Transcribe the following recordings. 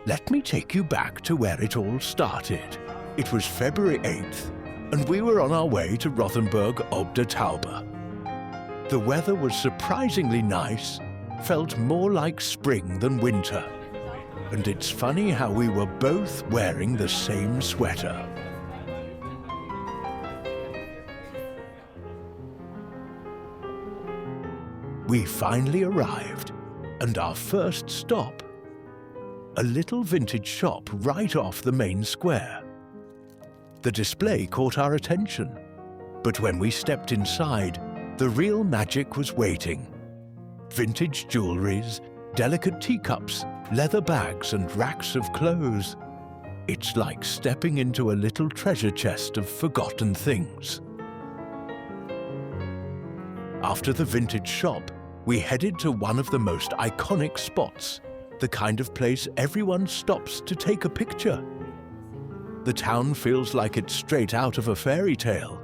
Let me take you back to where it all started. It was February 8th, and we were on our way to Rothenburg ob der Tauber. The weather was surprisingly nice, felt more like spring than winter. And it's funny how we were both wearing the same sweater. We finally arrived, and our first stop, a little vintage shop right off the main square. The display caught our attention, but when we stepped inside, the real magic was waiting. Vintage jewelries, delicate teacups, leather bags and racks of clothes. It's like stepping into a little treasure chest of forgotten things. After the vintage shop, we headed to one of the most iconic spots, the kind of place everyone stops to take a picture. The town feels like it's straight out of a fairy tale.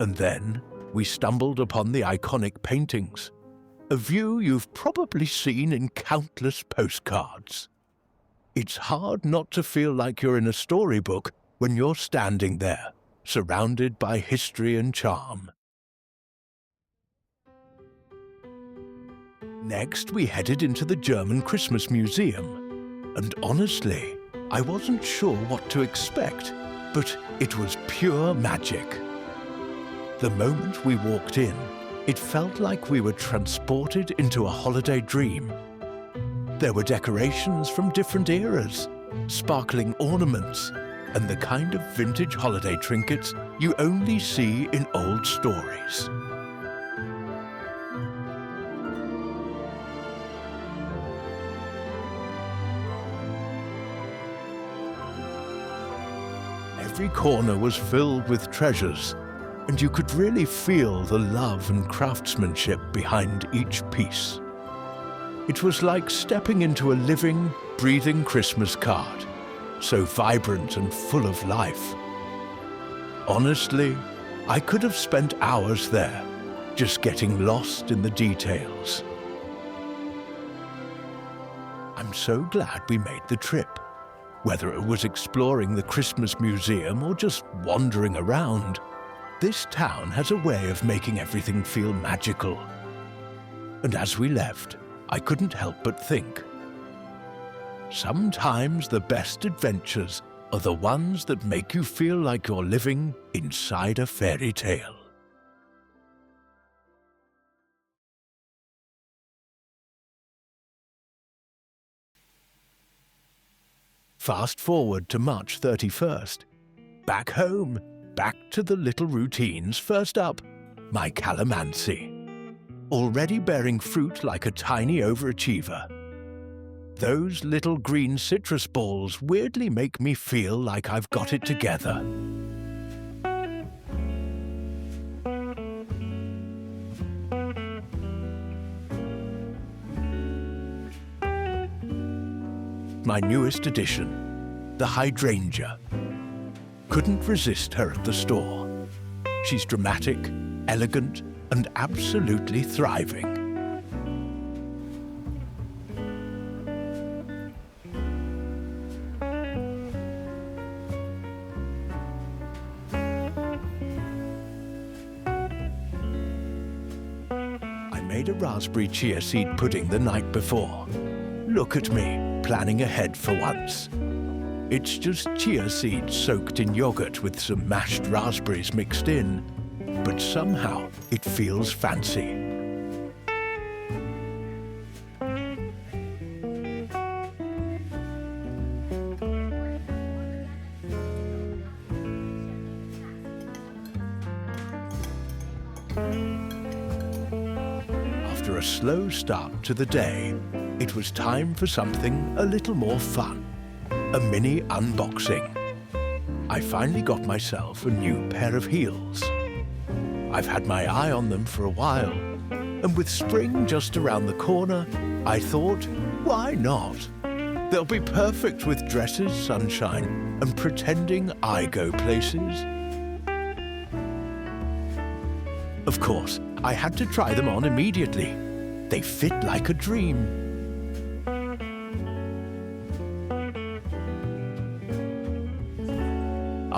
And then we stumbled upon the iconic paintings, a view you've probably seen in countless postcards. It's hard not to feel like you're in a storybook when you're standing there, surrounded by history and charm. Next, we headed into the German Christmas Museum, and honestly, I wasn't sure what to expect, but it was pure magic. The moment we walked in, it felt like we were transported into a holiday dream. There were decorations from different eras, sparkling ornaments, and the kind of vintage holiday trinkets you only see in old stories. Every corner was filled with treasures, and you could really feel the love and craftsmanship behind each piece. It was like stepping into a living, breathing Christmas card, so vibrant and full of life. Honestly, I could have spent hours there, just getting lost in the details. I'm so glad we made the trip. Whether it was exploring the Christmas Museum or just wandering around, this town has a way of making everything feel magical. And as we left, I couldn't help but think, sometimes the best adventures are the ones that make you feel like you're living inside a fairy tale. Fast forward to March 31st. Back home, back to the little routines. First up, my calamansi. Already bearing fruit like a tiny overachiever. Those little green citrus balls weirdly make me feel like I've got it together. My newest addition, the hydrangea. Couldn't resist her at the store. She's dramatic, elegant, and absolutely thriving. I made a raspberry chia seed pudding the night before. Look at me, planning ahead for once. It's just chia seeds soaked in yogurt with some mashed raspberries mixed in, but somehow it feels fancy. After a slow start to the day, it was time for something a little more fun. A mini unboxing. I finally got myself a new pair of heels. I've had my eye on them for a while, and with spring just around the corner, I thought, why not? They'll be perfect with dresses, sunshine, and pretending I go places. Of course, I had to try them on immediately. They fit like a dream.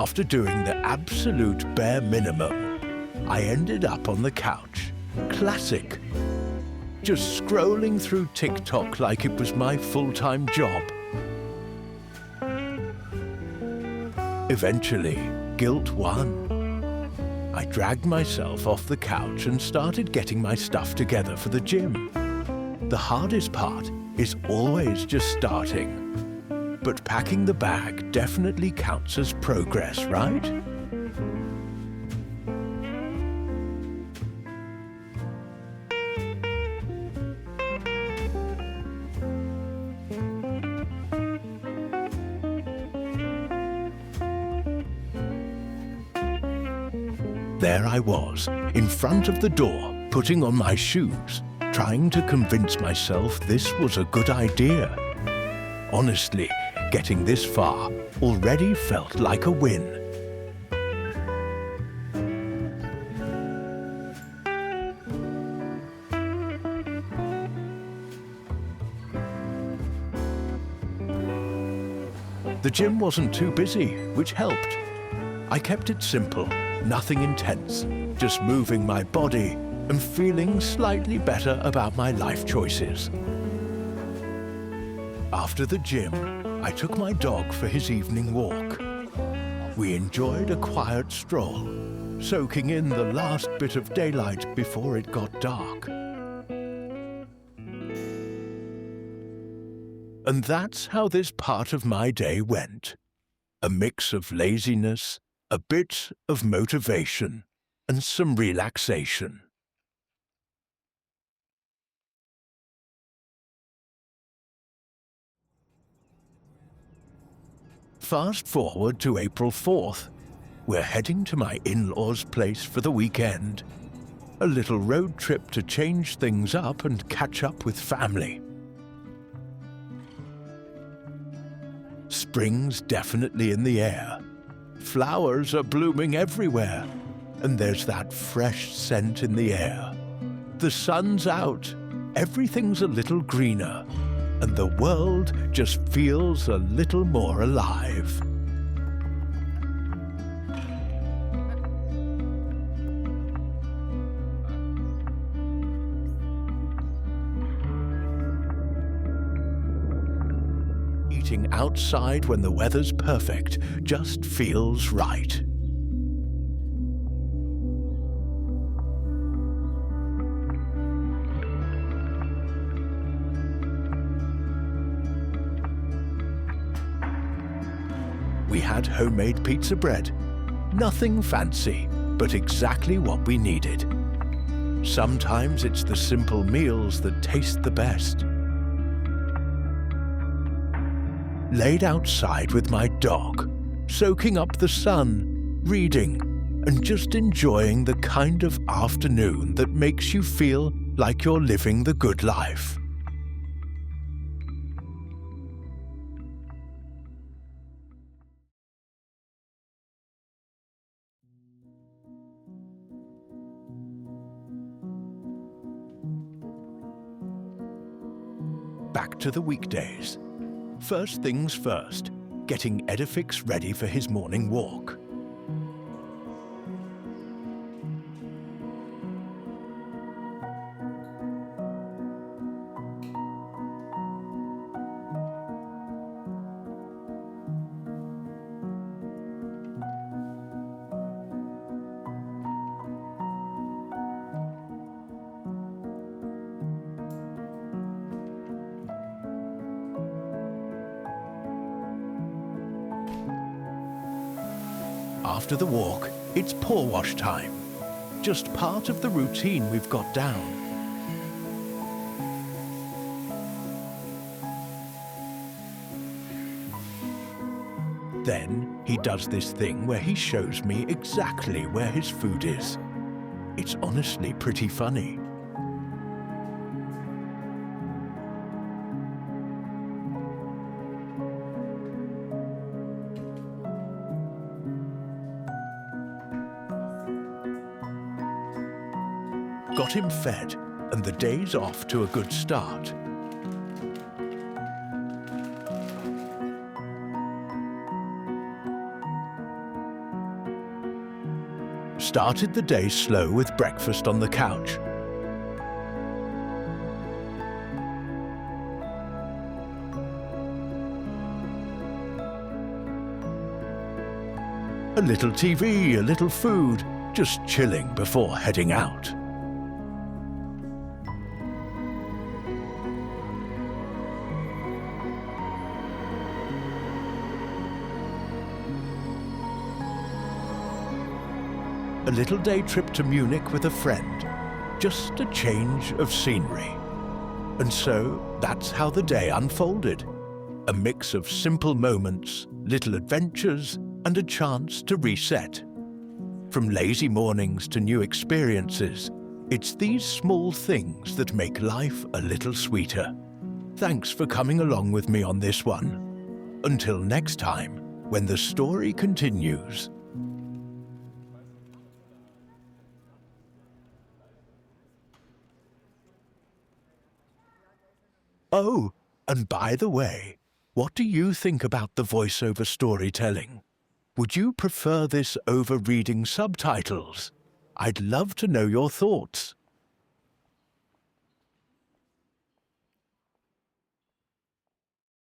After doing the absolute bare minimum, I ended up on the couch. Classic. Just scrolling through TikTok like it was my full-time job. Eventually, guilt won. I dragged myself off the couch and started getting my stuff together for the gym. The hardest part is always just starting. But packing the bag definitely counts as progress, right? There I was, in front of the door, putting on my shoes, trying to convince myself this was a good idea. Honestly, getting this far already felt like a win. The gym wasn't too busy, which helped. I kept it simple. Nothing intense, just moving my body and feeling slightly better about my life choices. After the gym, I took my dog for his evening walk. We enjoyed a quiet stroll, soaking in the last bit of daylight before it got dark. And that's how this part of my day went. A mix of laziness, a bit of motivation, and some relaxation. Fast forward to April 4th. We're heading to my in-laws' place for the weekend. A little road trip to change things up and catch up with family. Spring's definitely in the air. Flowers are blooming everywhere, and there's that fresh scent in the air. The sun's out, everything's a little greener, and the world just feels a little more alive. Eating outside when the weather's perfect just feels right. We had homemade pizza bread. Nothing fancy, but exactly what we needed. Sometimes it's the simple meals that taste the best. Laid outside with my dog, soaking up the sun, reading, and just enjoying the kind of afternoon that makes you feel like you're living the good life. Back to the weekdays. First things first, getting Edifix ready for his morning walk. After the walk, it's paw wash time. Just part of the routine we've got down. Then he does this thing where he shows me exactly where his food is. It's honestly pretty funny. Got him fed, and the day's off to a good start. started the day slow with breakfast on the couch. A little TV, a little food, just chilling before heading out. A little day trip to Munich with a friend, just a change of scenery. And so that's how the day unfolded. A mix of simple moments, little adventures, and a chance to reset. From lazy mornings to new experiences, it's these small things that make life a little sweeter. Thanks for coming along with me on this one. Until next time, when the story continues. Oh, and by the way, what do you think about the voiceover storytelling? Would you prefer this over reading subtitles? I'd love to know your thoughts.